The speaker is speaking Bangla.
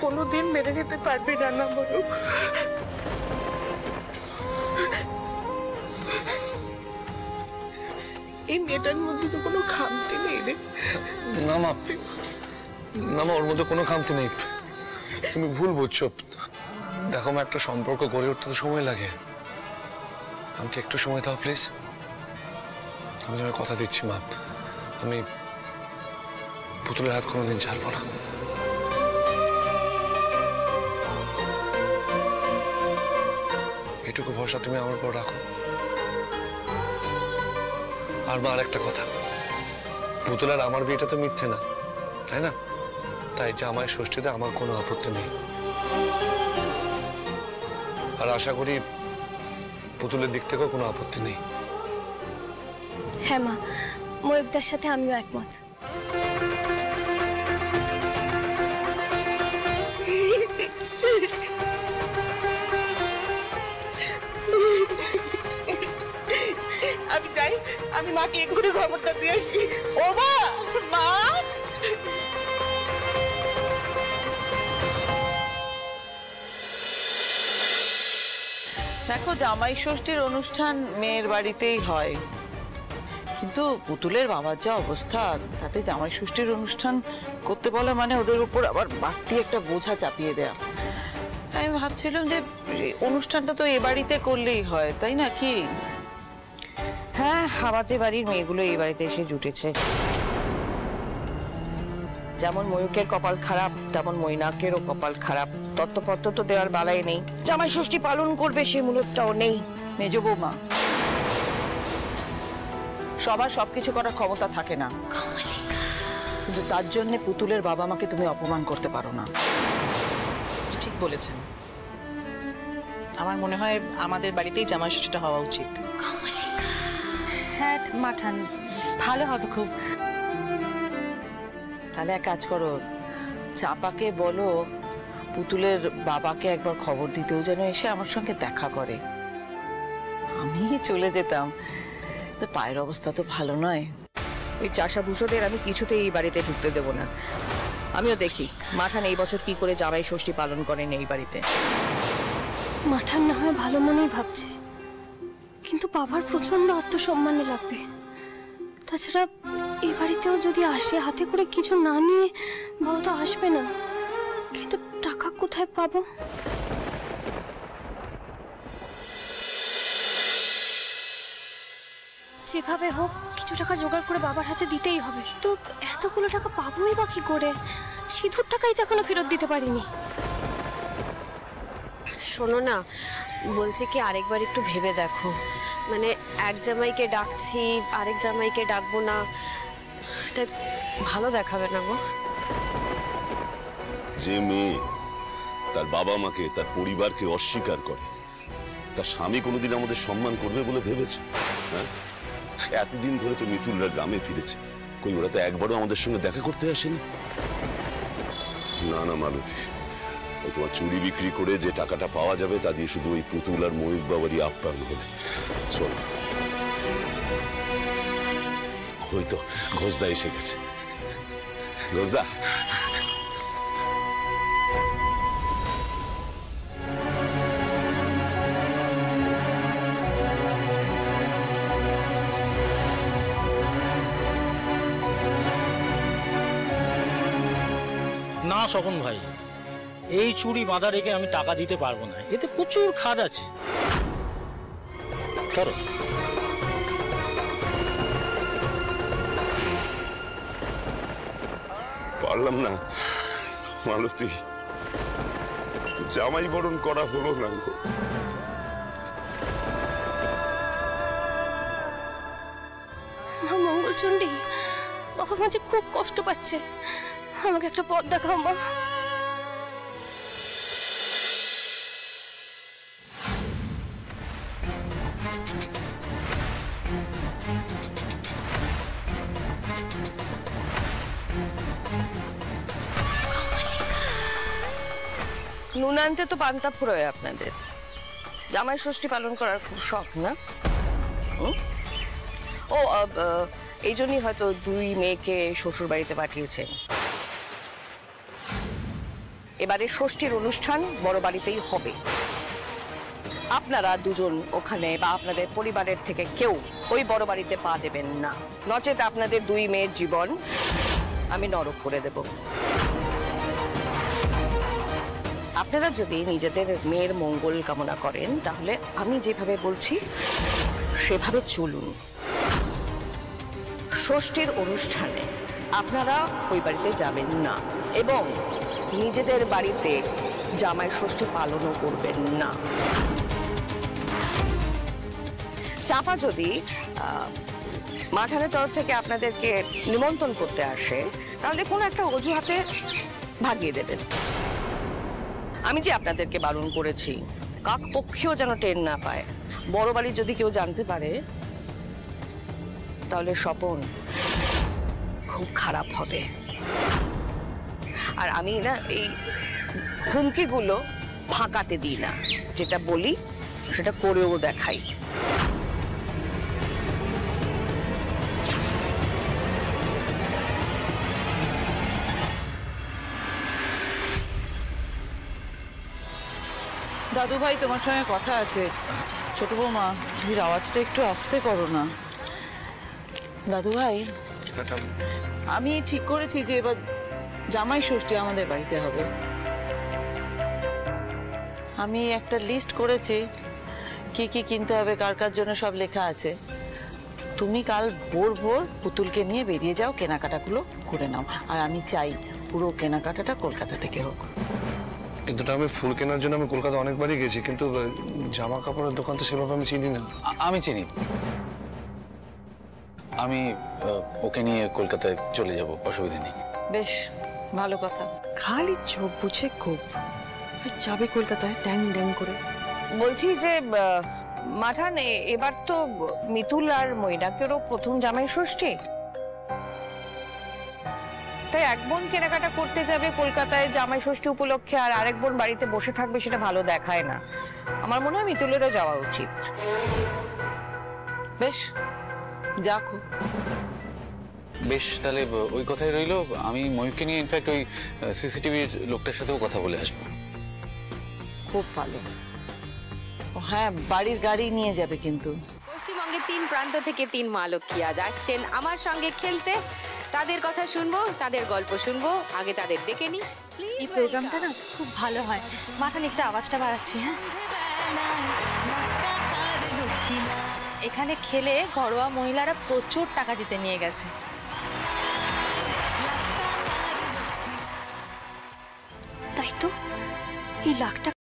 কোনোদিন মেনে নিতে পারবি না, না বলুক? এই মেয়েটার মধ্যে তো কোনো খামতি নেই রে। না মা, না মা, ওর মধ্যে কোনো খামতি নেই। তুমি ভুল বুঝছো। দেখো মা, একটা সম্পর্ক গড়ে উঠতে তো সময় লাগে। আমাকে একটু সময় দাও প্লিজ। আমি তোমায় কথা দিচ্ছি মা, আমি পুতুলের হাত কোনোদিন ছাড়বো না। এটুকু ভরসা তুমি আমার উপর রাখো। আর মা, আর একটা কথা, পুতুল আর আমার বিয়েটা তো মিথ্যে না, তাই না? তাই জামাই ষষ্ঠীতে আমার কোনো আপত্তি নেই। আর আশা করি পুতুলের দিক থেকেও কোনো আপত্তি নেই। হ্যাঁ মা, ময়ূকদার সাথে আমিও একমত। আমি যাই, আমি মাকে এক্ষুনি খবরটা দিয়ে আসি। ও মা, মা! দেখো, জামাই ষষ্ঠীর অনুষ্ঠান মেয়ের বাড়িতেই হয়, কিন্তু পুতুলের বাবার যা অবস্থা, তাতে জামাই ষষ্ঠীর অনুষ্ঠান করতে বলা মানে ওদের উপর আবার বাড়তি একটা বোঝা চাপিয়ে দেয়া। আমি ভাবছিলাম যে অনুষ্ঠানটা তো এ বাড়িতে করলেই হয়, তাই না? কি? হ্যাঁ, আমাদের বাড়ির মেয়েগুলো এই বাড়িতে এসে জুটেছে। যেমন ময়ূকের কপাল খারাপ, তেমন মৈনাকেরও কপাল খারাপ। তত্ত্বপত্র তো দেওয়ার বেলায় নেই, জামাই ষষ্ঠী পালন করবে সে মূলটাও নেই। মেজ বৌমা, সবার সবকিছু করার ক্ষমতা থাকে না, কিন্তু তার জন্য পুতুলের বাবা মাকে তুমি অপমান করতে পারো না। ঠিক বলেছেন। আমার মনে হয় আমাদের বাড়িতেই জামাই ষষ্ঠীটা হওয়া উচিত। হ্যাঁ মাঠান, ভালো হবে খুব। তাহলে এক কাজ করো, চাপাকে বলো পুতুলের বাবাকে একবার খবর দিতেও যেন এসে আমার সঙ্গে দেখা করে। আমি চলে যেতাম, তো পায়ের অবস্থা তো ভালো নয়। ওই চাষা ভূষদের আমি কিছুতেই এই বাড়িতে ঢুকতে দেব না। আমিও দেখি মাঠান এই বছর কি করে জামাই ষষ্ঠী পালন করেন এই বাড়িতে। মাঠান না হয় ভালো মনেই ভাবছে, কিন্তু বাবার প্রচন্ড আত্মসম্মানে লাগবে। তাছাড়া এই বাড়িতেও যদি আসে হাতে করে কিছু না নিয়ে, বাবা তো আসবে না। কিন্তু টাকা কোথায় পাবো? যেভাবে হোক কিছু টাকা জোগাড় করে বাবার হাতে দিতেই হবে। কিন্তু এতগুলো টাকা পাবোই বা কি করে? সিঁদুর টাকাই তো এখনো ফেরত দিতে পারিনি। শোনো না, বলছি কি আরেকবার একটু ভেবে দেখো। মানে এক জামাইকে ডাকছি, আরেক জামাইকে ডাকবো না, এটা ভালো দেখাবে না গো। যে মেয়ে তার বাবা মাকে, তার পরিবারকে অস্বীকার করে, তার স্বামী কোনোদিন আমাদের সম্মান করবে বলে ভেবেছে? হ্যাঁ, এতদিন ধরে তো মিতুলরা গ্রামে ফিরেছে, কই ওরা তো একবারও আমাদের সঙ্গে দেখা করতে আসেনি। না না মালতী, ওই তোমার চুরি বিক্রি করে যে টাকাটা পাওয়া যাবে তা দিয়ে শুধু ওই পুতুল আর ময়ূক বাবারই আপ্যায়ন হলে চল। হয়তো ঘোষদা এসে গেছে। ঘোষদা, না স্বপন ভাই, এই চুড়ি বাঁধা রেখে আমি টাকা দিতে পারবো না, এতে প্রচুর খাদ আছে। ধরো। পারলাম না মালতী, জামাই বরণ করা হলো না গো। মা মঙ্গলচণ্ডী, বাবা মাঝে খুব কষ্ট পাচ্ছে, আমাকে একটা পথ দেখাও মা। নুন আনতে তো পান্তা ফুরোয় আপনাদের। জামাই ষষ্ঠী পালন করার খুব শখ না? ও, এই জন্যই হয়তো দুই মেয়েকে শ্বশুর বাড়িতে পাঠিয়েছেন। এবারে ষষ্ঠীর অনুষ্ঠান বড় বাড়িতেই হবে। আপনারা দুজন ওখানে বা আপনাদের পরিবারের থেকে কেউ ওই বড় বাড়িতে পা দেবেন না, নচেত আপনাদের দুই মেয়ের জীবন আমি নরক করে দেব। আপনারা যদি নিজেদের মেয়ের মঙ্গল কামনা করেন তাহলে আমি যেভাবে বলছি সেভাবে চলুন। ষষ্ঠীর অনুষ্ঠানে আপনারা ওই বাড়িতে যাবেন না এবং নিজেদের বাড়িতে জামাই ষষ্ঠী পালনও করবেন না। চাপা যদি মাঠানের তরফ থেকে আপনাদেরকে নিমন্ত্রণ করতে আসে তাহলে কোনো একটা অজুহাতে ভাগিয়ে দেবেন। আমি যে আপনাদেরকে বারণ করেছি কাক পক্ষেও যেন টের না পায়, বড় বাড়ি যদি কেউ জানতে পারে তাহলে স্বপন খুব খারাপ হবে। আর আমি না এই হুমকিগুলো ফাঁকাতে দিই না, যেটা বলি সেটা করেও দেখাই। দাদু ভাই তোমার সঙ্গে কথা আছে। ছোট বৌমা তুমি আওয়াজটা একটু আস্তে করো না। দাদু ভাই আমি ঠিক করেছি যে এবার জামাই ষষ্ঠী আমাদের বাড়িতে হবে। আমি একটা লিস্ট করেছি কি কি কিনতে হবে, কার কার জন্য সব লেখা আছে। তুমি কাল ভোর ভোর পুতুলকে নিয়ে বেরিয়ে যাও, কেনাকাটাগুলো করে নাও। আর আমি চাই পুরো কেনাকাটাটা কলকাতা থেকে হোক। কিন্তু আমি ফুল কেনার জন্য আমি কলকাতা অনেকবারই গেছি, কিন্তু জামা কাপড়ের দোকান তো সেভাবে আমি চিনি না। আমি চিনি, আমি ওকে নিয়ে কলকাতায় চলে যাব, অসুবিধা নেই। বেশ ভালো কথা। খালি চোখ বুঝে খুব যাবে কলকাতায় ড্যাং ড্যাং করে। বলছি যে মাঠান এবার তো মিতুল আর মৈনাকেরও প্রথম জামাই ষষ্ঠী, তাই এক বোন কেনাকাটা করতে যাবে কলকাতায় জামাই ষষ্ঠী উপলক্ষে আর আরেক বোন বাড়িতে বসে থাকবে, সেটা ভালো দেখায় না। আমার মনে হয় মিতুলেরও যাওয়া উচিত। বেশ যাকো। বেশ, তাহলে ওই কথাই রইলো। আমি ময়ূরকে নিয়ে ইনফ্যাক্ট ওই সিসিটিভির লোকটার সাথেও কথা বলে আসবো। খুব ভালো। হ্যাঁ, বাড়ির গাড়ি নিয়ে যাবে কিন্তু। পশ্চিমবঙ্গের 3 প্রান্ত থেকে 3 মা লক্ষ্মী আজ আসছেন আমার সঙ্গে খেলতে। তাদের কথা শুনবো, তাদের গল্প শুনবো। আগে তাদের ডেকে নি। এই প্রোগ্রামটা না খুব ভালো হয়। মাঠান একটু আওয়াজটা বাড়াচ্ছি। হ্যাঁ, এখানে খেলে ঘরোয়া মহিলারা প্রচুর টাকা জিতে নিয়ে গেছে। তাই তো এই লাখ টাকা